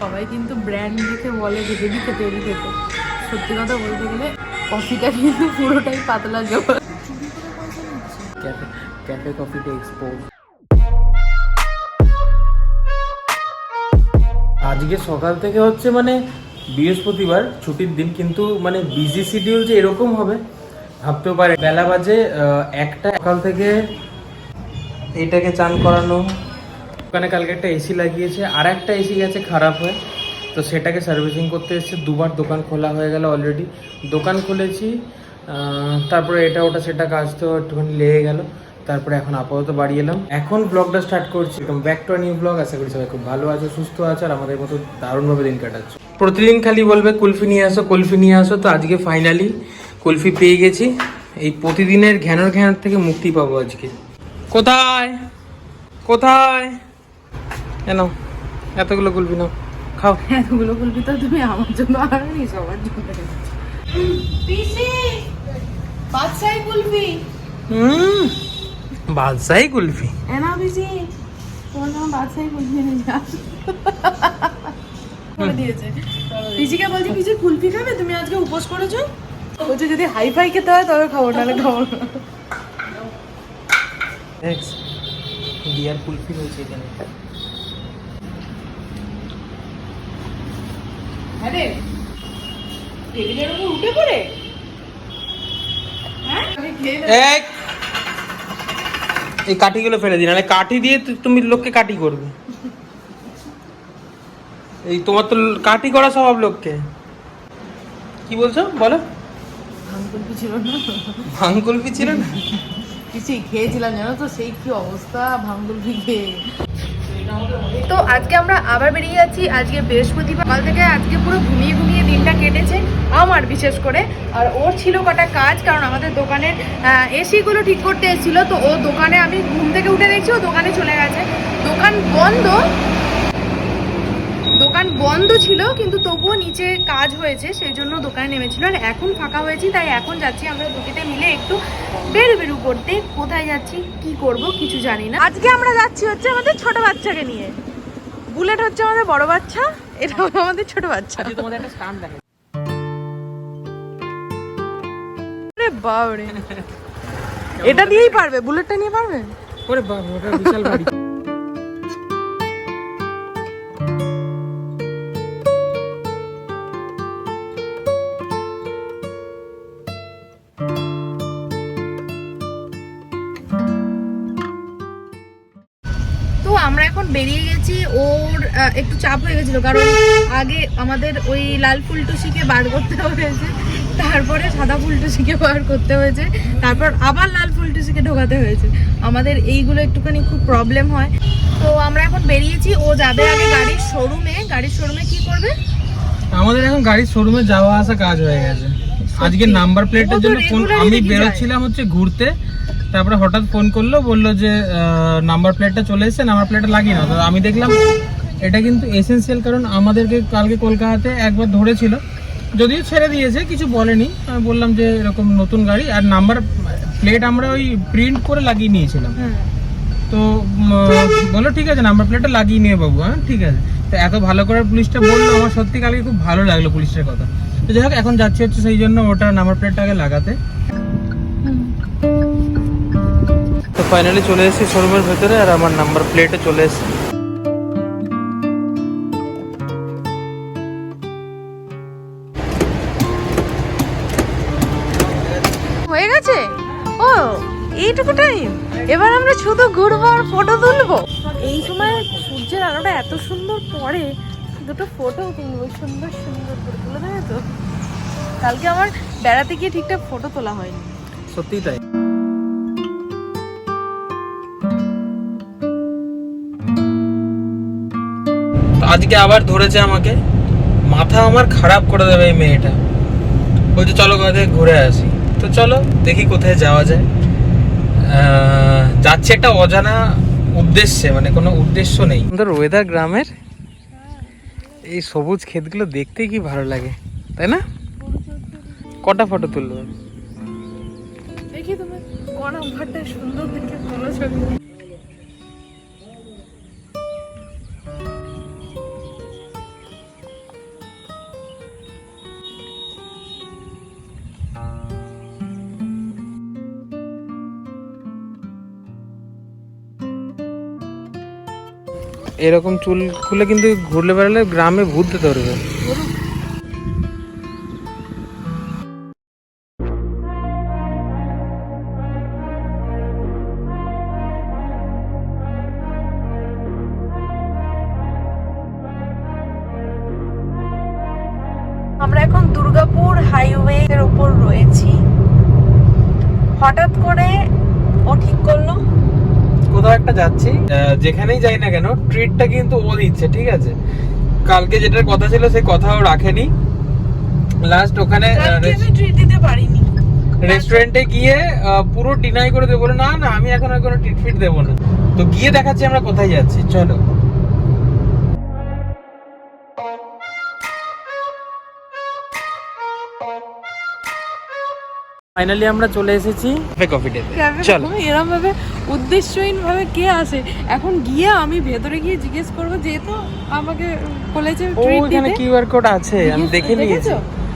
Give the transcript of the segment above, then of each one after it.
সবাই কিন্তু ব্র্যান্ড দেখে বলে যে হেভি খেতে হেভি খেতে। সত্যি কথা বলতে গেলে কফিটা কিন্তু পুরোটাই পাতলা জল। ক্যাফে কফিতে এক্সপোজ। আজকে সকাল থেকে হচ্ছে মানে বৃহস্পতিবার ছুটির দিন, কিন্তু মানে বিজি শিডিউল যে এরকম হবে ভাবতেও পারে। বেলা বাজে 1টা। সকাল থেকে এইটাকে চান করানো, ওখানে কালকে একটা এসি লাগিয়েছে, আর একটা এসি গেছে খারাপ হয়ে, তো সেটাকে সার্ভিসিং করতে এসেছে। দুবার দোকান খোলা হয়ে গেল অলরেডি। দোকান খুলেছি, তারপরে এটা ওটা সেটা কাজ তো একটুখানি লেগে গেল। তারপরে এখন আপাতত বাড়ি এলাম, এখন ব্লগটা স্টার্ট করছি। Back to new blog. আশা করি সবাই খুব ভালো আছো, সুস্থ আছো, আর আমাদের মতো দারুণভাবে দিন কাটাচ্ছ। প্রতিদিন খালি বলবে কুলফি নিয়ে আসো, কুলফি নিয়ে আসো, তো আজকে ফাইনালি কুলফি পেয়ে গেছি। এই প্রতিদিনের ঘ্যানোর থেকে মুক্তি পাবো আজকে। কোথায় কোথায় নাও এতগুলো কুলফি, নাও খাও। এতগুলো কুলফি তো তুমি আমার জন্য আর নি, সবার জন্য। পিসি বাদশাহী কুলফি। বাদশাহী কুলফি এনা পিসি, তোমার জন্য বাদশাহী কুলফি নিয়ে যা বলে দিয়েছে। পিসিকে বলছি পিসি কুলফি খাবে, তুমি আজকে উপোস করেছো? বলছে যদি হাই ফাই খেতে হয় তবে খাবো, নাহলে খাবো না। ডিয়ার কুলফি রয়েছে এখানে। আরে টেবিলের উপর উঠে পড়ে, হ্যাঁ আমি খেয়ে নেব। এই কাঠিগুলো ফেলে দিন, নাহলে কাঠি দিয়ে তুমি লোককে কাঠি করবে। এই তোমার তো কাঠি করা স্বভাব লোককে। কি বলছো বলো? ভাঙকুলফি ছিল না, ভাঙকুলফি ছিল না? পিসি খেয়েছিলাম জানো তো, সেই কি অবস্থা ভাঙকুলফি খেয়ে। তো আজকে আমরা আবার বেরিয়ে যাচ্ছি। আজকে বৃহস্পতিবার, সকাল থেকে আজকে পুরো ঘুমিয়ে ঘুমিয়ে দিনটা কেটেছে আমার বিশেষ করে। আর ওর ছিল কটা কাজ, কারণ আমাদের দোকানের এসিগুলো ঠিক করতে এসেছিল। তো ও দোকানে, আমি ঘুম থেকে উঠে দেখছি ও দোকানে চলে গেছে। দোকান বন্ধ ছিল, কিন্তু তবুও নিচে কাজ হয়েছে, সেই জন্য দোকানে নেমেছিল। আর এখন ফাঁকা হয়েছি, তাই এখন যাচ্ছি আমরা দুটিতে মিলে একটু বেরু করতে। কোথায় যাচ্ছি কি করব কিছু জানি না। আজকে আমরা যাচ্ছি হচ্ছে আমাদের ছোট বাচ্চাকে নিয়ে। বুলেট হচ্ছে আমাদের বড় বাচ্চা, এটা আমাদের ছোট বাচ্চা। তোমাদের একটা স্টান দেখে। আরে বাবারে, এটা দিয়েই পারবে? বুলেটটা নিয়ে পারবে? ওরে বাবা, ওটা বিশাল বাড়ি। তো আমরা এখন বেরিয়ে গেছি। ওর একটু চাপ হয়ে গেছিল, কারণ আগে আমাদের ওই লাল ফুলটুসিকে বার করতে হয়েছে, তারপরে সাদা ফুলটুসিকে বার করতে হয়েছে, তারপর আবার লাল ফুলটুসিকে ঢোকাতে হয়েছে। আমাদের এইগুলো একটুখানি খুব প্রবলেম হয়। তো আমরা এখন বেরিয়েছি, ও যাবে আগে গাড়ির শোরুমে। গাড়ির শোরুমে কি করবে? আমাদের এখন গাড়ির শোরুমে যাওয়া আসা কাজ হয়ে গেছে। আজকে নাম্বার প্লেটের জন্য ফোন, আমি বেরোচ্ছিলাম হচ্ছে ঘুরতে, তারপরে হঠাৎ ফোন করলো, বললো যে নাম্বার প্লেটটা চলে এসেছে, নাম্বার প্লেটটা লাগিয়ে নাও। তো আমি দেখলাম এটা কিন্তু এসেনশিয়াল, কারণ আমাদেরকে কালকে কলকাতাতে একবার ধরেছিল, যদিও ছেড়ে দিয়েছে, কিছু বলেনি। আমি বললাম যে এরকম নতুন গাড়ি, আর নাম্বার প্লেট আমরা ওই প্রিন্ট করে লাগিয়ে নিয়েছিলাম। তো বললো ঠিক আছে নাম্বার প্লেটটা লাগিয়ে নিয়ে বাবু। হ্যাঁ ঠিক আছে। তো এত ভালো করে পুলিশটা বললো, আমার সত্যি কালকে খুব ভালো লাগলো পুলিশের কথা। তো যাই হোক, এখন যাচ্ছি হচ্ছে সেই জন্য ওটা নাম্বার প্লেটটাকে লাগাতে। তো ফাইনালি চলে এসেছি শোরুমের ভেতরে, আর আমার নাম্বার প্লেটে চলে এসেছে। হয়ে গেছে ও এইটুকু টাইম। এবার আমরা শুধু ঘুরবো আর ফটো তুলবো। এই সময় সূর্যের আলোটা এত সুন্দর পড়ে, দুটো ফটো তুলবো সুন্দর সুন্দর করে, তুলে দেবে তো? কালকে আমার বেড়াতে গিয়ে ঠিকঠাক ফটো তোলা হয়নি। সত্যিই তাই। আজকে আবার ধরেছে আমাকে, মাথা আমার খারাপ করে দেবে এই মেয়েটা। বলছে চলো কোথায় ঘুরে আসি। তো চলো দেখি কোথায় যাওয়া যায়। যাচ্ছে একটা অজানা উদ্দেশ্যে, মানে কোনো উদ্দেশ্য নেই। সুন্দর ওয়েদার গ্রামের, এই সবুজ ক্ষেতগুলো দেখতে কি ভালো লাগে, তাই না? কটা ফটো তুলবো দেখি তুমি কোন নাম্বারটা সুন্দর দেখে তোলো ছবি। এরকম চুল খুলে কিন্তু ঘুরলে বেড়ালে গ্রামে ঘুরতে ধরবে। আমরা এখন দুর্গাপুর হাইওয়ে এর উপর রয়েছি। হঠাৎ করে ও ঠিক করলো কোথাও একটা যাচ্ছি, যেখানেই যাই না কেন ট্রিটটা কিন্তু ও দিচ্ছে, ঠিক আছে? কালকে যেটার কথা ছিল সেই কথাও রাখেনি। লাস্ট ওখানে ট্রিট দিতে পারিনি, রেস্টুরেন্টে গিয়ে পুরো ডিনাই করে দেবো, বলে না না আমি এখন আর কোনো ট্রিট ফিট দেবো না। তো গিয়ে দেখাচ্ছি আমরা কোথায় যাচ্ছি, চলো। ফাইনালি আমরা চলে এসেছি কফি ডেতে। চলো। এরকম ভাবে উদ্দেশ্যহীন ভাবে কে আসে? এখন গিয়ে আমি ভেতরে গিয়ে জিজ্ঞেস করবো, যেহেতু আমাকে বলেছে ট্রিট ওখানে দিতে। কিউআর কোড আছে, আমি দেখে নিয়েছি।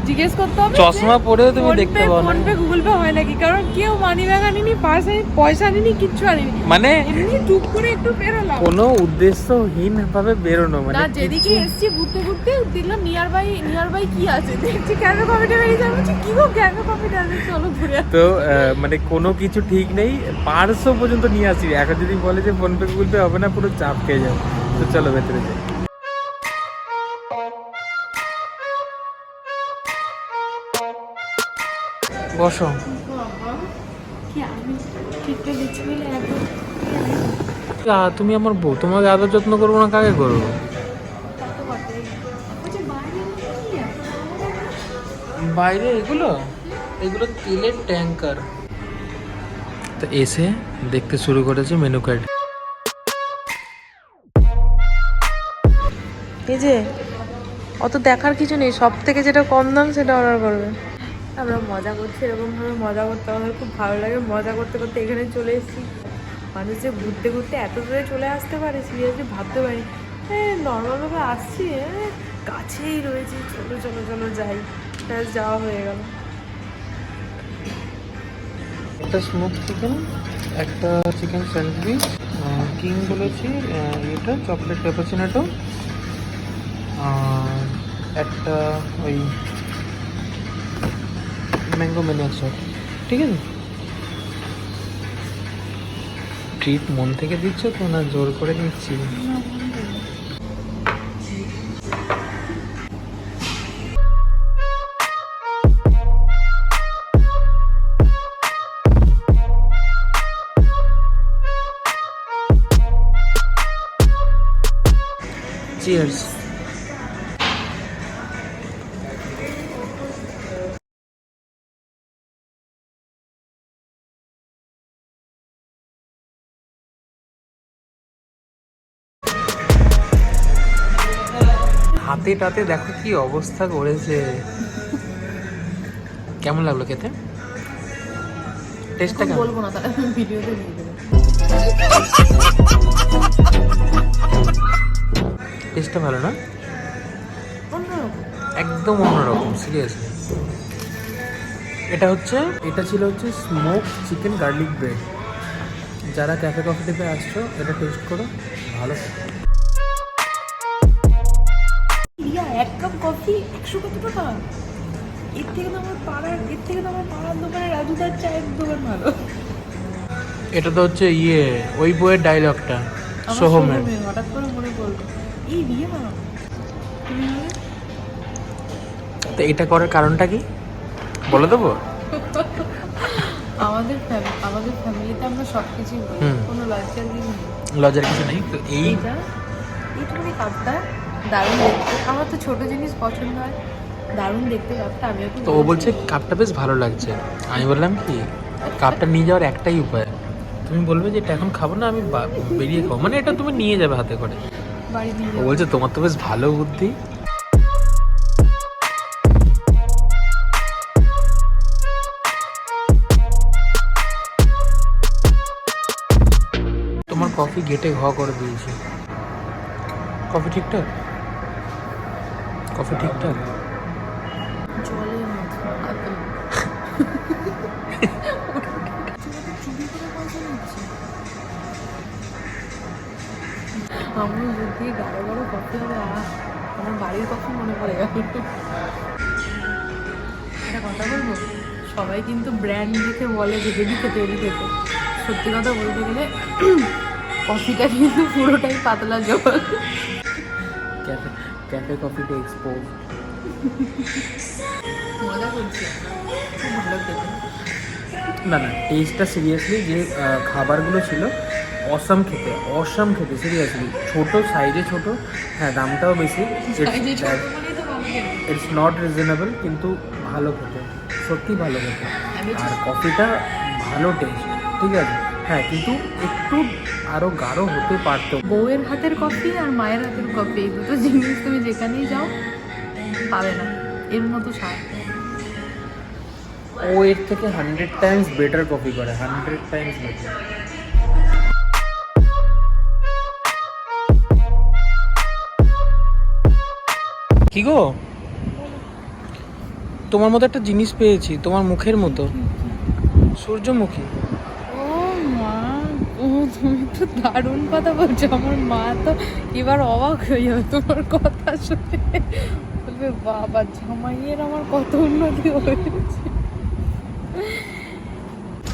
জিজ্ঞেস করতে হবে চশমা পরেও তুমি দেখতে পাও না। ফোন পে গুগল পে হয় নাকি? কারণ কেউ মানি ব্যাগ আনিনি, পার্স আনিনি, পয়সা আনিনি, কিচ্ছু আনিনি। মানে এমনি টুক করে একটু বেরোলাম। কোনো উদ্দেশ্যহীন ভাবে বেরোনো, মানে না, যেদিকে এসছি ঘুরতে ঘুরতে দেখলাম নিয়ার বাই কি আছে, দেখছি ক্যাফে কফিটা বেরিয়ে যাবে, কি গো ক্যাফে কফিটা আছে, চলো ঘুরে আসি। তো মানে কোনো কিছু ঠিক নেই, পার্সও পর্যন্ত নিয়ে আসি। এখন যদি বলে যে ফোন পে গুগল পে হবে না, পুরো চাপ খেয়ে যাবে। তো চলো ভেতরে যাই। বসো। কি আমি ঠিকটা দিচ্ছি বলে এত তুমি আমার বউ, তোমাকে আদর যত্ন করবো না কাকে করবো? বাইরে এগুলো এগুলো তেলের ট্যাঙ্কার। তো এসে দেখতে শুরু করেছে মেনু কার্ড। এই যে অত দেখার কিছু নেই, সব থেকে যেটা কম দাম সেটা অর্ডার করবে। আমরা মজা করছি, এরকমভাবে মজা করতে আমাদের খুব ভালো লাগে। মজা করতে করতে এখানে চলে এসেছি। মানুষ যে ঘুরতে ঘুরতে এত দূরে চলে আসতে পারে সিরিয়াসলি ভাবতে পারি। নর্মালভাবে আসছি, কাছেই রয়েছি, চলো চলো চলো যাই, ব্যাস যাওয়া হয়ে গেল। একটা স্মোক চিকেন, একটা চিকেন স্যান্ডউইচ, কিং বলেছি, এটা চকলেট ক্যাপাচিনো, আর একটা ওই ম্যাঙ্গো ম্যানিয়াক শট। ঠিক আছে? ট্রিট মন থেকে দিচ্ছ তো না জোর করে দিচ্ছি? চিয়ার্স। হাতে টাতে দেখো কি অবস্থা করেছে। কেমন লাগলো খেতে? টেস্টটা কেমন? বলবো না, তাহলে আমি ভিডিওতে দিয়ে দেবো। টেস্টটা ভালো না? অন্যরকম। একদম অন্যরকম, সিরিয়াসলি। এটা ছিল হচ্ছে স্মোক চিকেন গার্লিক ব্রেড। যারা ক্যাফে কফি থেকে আসছো এটা টেস্ট করো, ভালো খেতে। এক কাপ কফি 100 কত টাকা? এর থেকে তো আমার পাড়ার দোকানে রাজুদার চায়ের দোকান ভালো। এটা তো হচ্ছে ওই বইয়ের ডায়লগটা সোহমের। হঠাৎ করে মনে পড়লো, এই বিয়ে না তো এটা করার কারণটা কি বলে দেবো? আমাদের ফ্যামিলিতে আমরা সবকিছু কোনো লজ্জার কিছু নেই। তো এইটুকুনি কাপটা দারুণ দেখতে, আমার তো ছোট জিনিস পছন্দ হয়, দারুণ দেখতে কাপটা। আমিও তো ও বলছে কাপটা বেশ ভালো লাগছে। আমি বললাম কি কাপটা নিয়ে যাওয়ার একটাই উপায়, তুমি বলবে যে এটা এখন খাবো না, আমি বেরিয়ে খাবো, মানে এটা তুমি নিয়ে যাবে হাতে করে। বাড়ি নিয়ে ও বলছে তোমার তো বেশ ভালো বুদ্ধি। তোমার কফি গেটে ঘ করে দিয়েছি। কফি ঠিকঠাক? জলের মতো চুরি করে পয়সা নিচ্ছে। আমার মুখ দিয়ে গাঢ় গাঢ় কফি হবে, আমার বাড়ির কফি মনে পড়ে গেল। একটা কথা বলবো, সবাই কিন্তু ব্র্যান্ড দেখে বলে যে হেভি খেতে হেভি খেতে, সত্যি কথা বলতে গেলে কফিটা কিন্তু পুরোটাই পাতলা জল। ক্যাফে কফিতে এক্সপোজ। মজা করছি, খুব ভালো খেতে। না না, টেস্টটা সিরিয়াসলি যে খাবারগুলো ছিল অসাম খেতে সিরিয়াসলি। ছোট সাইজে ছোট, হ্যাঁ দামটাও বেশি, ইটস নট রিজনেবল, কিন্তু ভালো খেতে, সত্যি ভালো খেতে। আর কফিটা ভালো টেস্ট, ঠিক আছে, হ্যাঁ কিন্তু একটু আরও গাঢ় হতে পারতো। বউয়ের হাতের কফি আর মায়ের হাতের কফি, এই দুটো জিনিস তুমি যেখানেই যাও পাবে না এর মতো স্বাদ। ও এর থেকে 100 টাইমস বেটার কফি করে, 100 টাইমস বেটার। কি গো, তোমার মতো একটা জিনিস পেয়েছি, তোমার মুখের মতো, সূর্যমুখী। ও মা, ও তুমি তো দারুণ কথা বলছো। আমার মা তো এবার অবাক হয়ে যাবে তোমার কথা শুনে, বলবে বাবা জামাইয়ের আমার কত উন্নতি হয়েছে।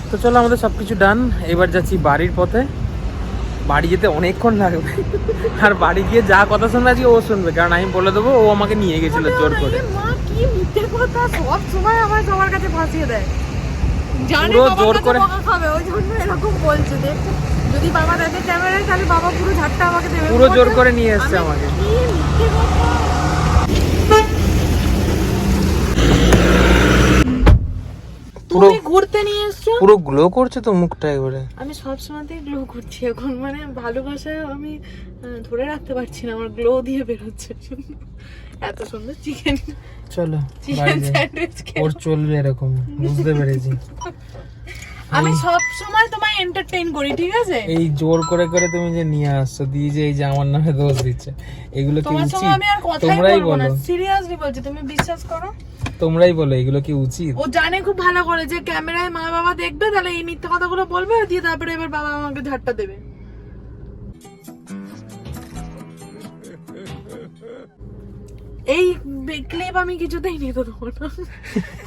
তো চলো, আমাদের সব কিছু ডান, এবার যাচ্ছি বাড়ির পথে। বাড়ি যেতে অনেকক্ষণ লাগবে, আর বাড়ি গিয়ে যা কথা শুনবে আজকে ও শুনবে, কারণ আমি বলে দেবো ও আমাকে নিয়ে গেছিল জোর করে। মা কি মিথ্যে কথা, সব সময় আমার সবার কাছে ফাঁসিয়ে দেয়, জানে পুরো বাবার জোর কাছে করে বকা খাবে, ওই জন্য এরকম বলছে। দেখো যদি বাবা দেখে ক্যামেরায়, তাহলে বাবা পুরো ঝাড়টা আমাকে দেবে। পুরো জোর করে নিয়ে এসছে আমাকে। কি মিথ্যে কথা। তুমি ঘুরতে নিয়ে এসছো, পুরো গ্লো করছে তো মুখটা একবারে। আমি সব সময়তেই গ্লো করছি এখন, মানে ভালোবাসায় আমি ধরে রাখতে পারছি না, আমার গ্লো দিয়ে বেরোচ্ছে। এত সুন্দর চিকেন, চলো চিকেন স্যান্ডউইচ ওর চলবে এরকম, বুঝতে পেরেছি। আমি সব সময় তোমায় এন্টারটেইন করি, ঠিক আছে? এই জোর করে করে তুমি যে নিয়ে আসছো, দিয়ে যে এই যে আমার নামে দোষ দিচ্ছে, এগুলো কি তোমার উচিত? সঙ্গে আমি আর কথাই তোমরাই বলবো না, বলো, সিরিয়াসলি বলছি, তুমি বিশ্বাস করো। তোমরাই বলো এগুলো কি উচিত? ও জানে খুব ভালো করে যে ক্যামেরায় মা বাবা দেখবে, তাহলে এই মিথ্যা কথাগুলো বলবে, দিয়ে তারপরে এবার বাবা আমাকে ঝাড়টা দেবে। এই ক্লিপ আমি কিছুতেই নিতে দেবো না,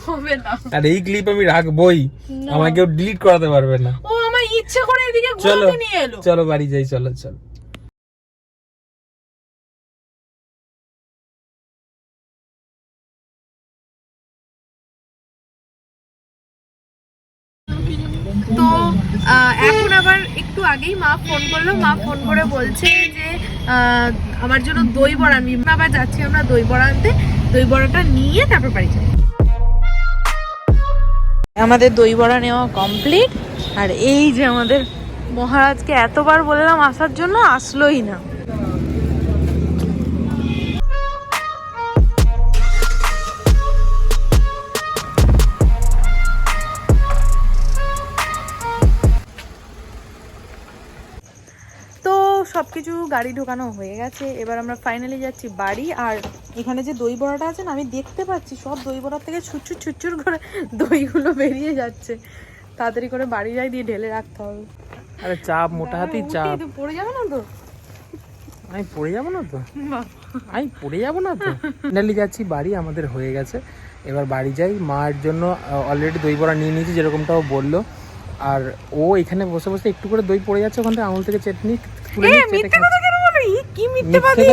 হবে না। আর এই ক্লিপ আমি রাখবোই, আমাকে কেউ ডিলিট করাতে পারবে না। ও আমার ইচ্ছে করে এদিকে চলো ঘুরতে নিয়ে এলো। চলো বাড়ি যাই, চলো চলো। তো এখন আবার একটু আগেই মা ফোন করলো, মা ফোন করে বলছে যে আমার জন্য দই বড়া আনবি। আবার যাচ্ছি আমরা দই বড়া আনতে, দই বড়াটা নিয়ে তারপর বাড়ি যাবো। আমাদের দই বড়া নেওয়া কমপ্লিট, আর এই যে আমাদের মহারাজকে এতবার বললাম আসার জন্য, আসলোই না। সবকিছু গাড়ি ঢোকানো হয়ে গেছে, এবার আমরা ফাইনালি যাচ্ছি বাড়ি। আর এখানে যে দই বড়াটা আছে না, আমি দেখতে পাচ্ছি সব দই বড়ার থেকে ছুটছুট ছুটছুট করে দইগুলো বেরিয়ে যাচ্ছে। তাড়াতাড়ি করে বাড়ি যাই, দিয়ে ঢেলে রাখতে হবে। আরে চাপ, মোটা হাতি চাপ। পড়ে যাবে না তো? আমি পড়ে যাবো না তো, আমি পড়ে যাবো না তো। ফাইনালি যাচ্ছি বাড়ি, আমাদের হয়ে গেছে। এবার বাড়ি যাই, মায়ের জন্য অলরেডি দই বড়া নিয়ে নিয়েছি, যেরকমটাও বললো। আর ও এখানে বসে বসে একটু করে দই পড়ে যাচ্ছে, ওখান থেকে আঙুল থেকে চাটনি তুলে নিচ্ছে। কি মিথ্যেবাদী!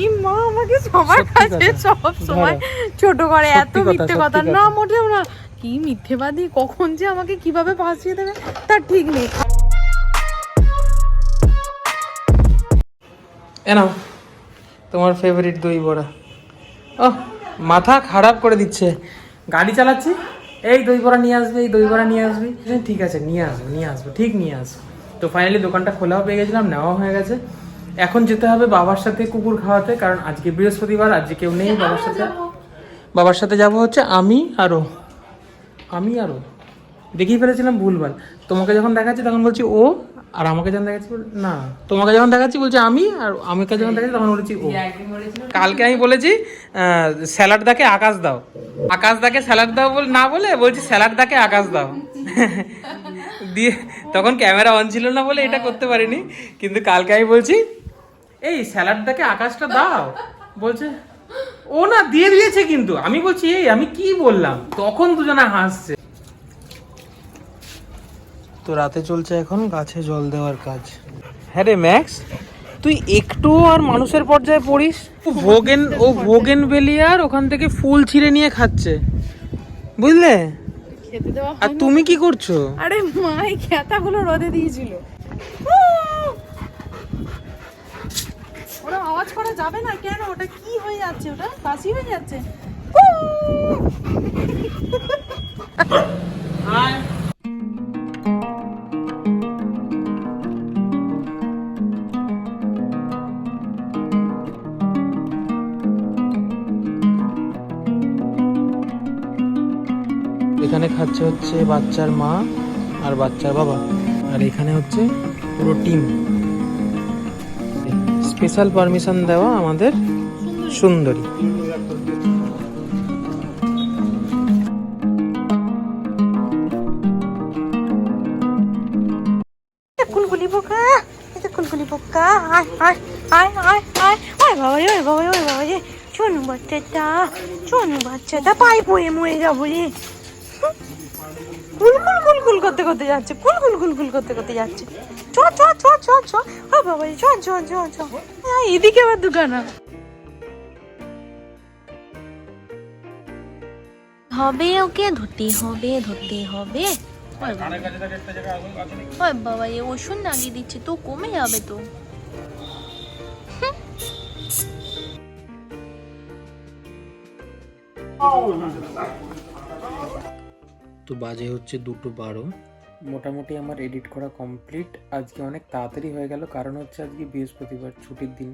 এই মা আমাকে সবার কাছে সব সময় ছোট করে, এত মিথ্যে কথা না, মোটেও না। কি মিথ্যেবাদী, কখন যে আমাকে কিভাবে ফাঁসিয়ে দেবে তার ঠিক নেই। এনাও তোমার ফেভারিট দই বড়া। ও মাথা খারাপ করে দিচ্ছে, গাড়ি চালাচ্ছি, এই দই বড়া নিয়ে আসবে, এই দই বড়া নিয়ে আসবি। ঠিক আছে, নিয়ে আসবো, ঠিক নিয়ে আসবো। তো ফাইনালি দোকানটা খোলাও পেয়ে গেছিলাম, নেওয়া হয়ে গেছে। এখন যেতে হবে বাবার সাথে কুকুর খাওয়াতে, কারণ আজকে বৃহস্পতিবার, আজকে কেউ নেই বাবার সাথে যাবো হচ্ছে আমি আরও দেখিয়ে ফেলেছিলাম ভুলভাল। তোমাকে যখন দেখাচ্ছি তখন বলছি ও, আর আমাকে যখন দেখাচ্ছি না, তোমাকে যখন দেখাচ্ছি বলছি আমি, আর আমাকে যখন দেখাচ্ছি তখন বলেছি ও। কালকে আমি বলেছি স্যালাড দাকে আকাশ দাও, আকাশ দাকে স্যালাড দাও না বলে বলছি স্যালাড দাকে আকাশ দাও। দিয়ে তখন ক্যামেরা অন ছিল না বলে এটা করতে পারিনি, কিন্তু কালকে আমি বলছি এই স্যালাডটাকে আকাশটা দাও, বলছে ও না দিয়ে দিয়েছে, কিন্তু আমি বলছি এই আমি কি বললাম, তখন দুজনে হাসছে। তো রাতে চলছে এখন গাছে জল দেওয়ার কাজ। হ্যাঁ রে ম্যাক্স, তুই একটু আর মানুষের পর্যায়ে পড়িস। ভোগেনভেলিয়ার ওখান থেকে ফুল ছিঁড়ে নিয়ে খাচ্ছে, বুঝলে? খেতে দেওয়া আর তুমি কি করছো? আরে মাই খেতাগুলো রোদে দিয়েছিল। ওরা আওয়াজ করা যাবে না কেন? ওটা কি হয়ে যাচ্ছে? ওটা কাশি হয়ে যাচ্ছে। এখানে খাচ্ছে হচ্ছে বাচ্চার মা আর বাচ্চার বাবা, আর এখানে হচ্ছে পুরো টিম। স্পেশাল পারমিশন দেওয়া আমাদের সুন্দরী। কুলকুলি পোকা, এটা কুলকুলি পোকা। আয় আয় আয় আয় আয়। ওই বাবা রে, ওই বাবা রে, ওই বাবা রে, শোনো বাচ্চাটা পায়ে পড়ে মরে যাবো রে। কুলকুল কুলকুল করতে করতে যাচ্ছে, কুলকুল কুলকুল করতে করতে যাচ্ছে। চ চ চ চ চ। ও বাবা রে, চ চ চ চ। এদিকে আবার দুখানা হবে, ওকে ধরতে হবে, ধরতে হবে। ওই বাবা এ ওষুধ লাগিয়ে দিচ্ছে তো কমে যাবে তো। তো বাজে হচ্ছে 2:12। মোটামুটি আমার এডিট করা কমপ্লিট। আজকে অনেক তাড়াতাড়ি হয়ে গেল, কারণ হচ্ছে আজকে বৃহস্পতিবার, ছুটির দিন।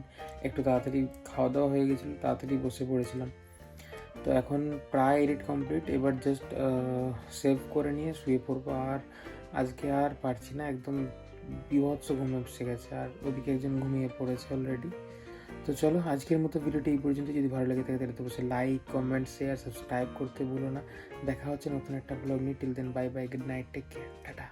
একটু তাড়াতাড়ি খাওয়া দাওয়া হয়ে গেছিলো, তাড়াতাড়ি বসে পড়েছিলাম। তো এখন প্রায় এডিট কমপ্লিট, এবার জাস্ট সেভ করে নিয়ে শুয়ে পড়বো। আর আজকে আর পারছি না, একদম বিভৎস ঘুম এসে গেছে, আর ওদিকে একজন ঘুমিয়ে পড়েছে অলরেডি। তো চলো আজকের মতো ভিডিওটি এই পর্যন্ত। যদি ভালো লাগে থাকে তাহলে তো অবশ্যই লাইক, কমেন্ট, শেয়ার, সাবস্ক্রাইব করতে ভুলো না। দেখা হচ্ছে নতুন একটা ব্লগ নিয়ে। Till then bye bye, good night, take care, tata.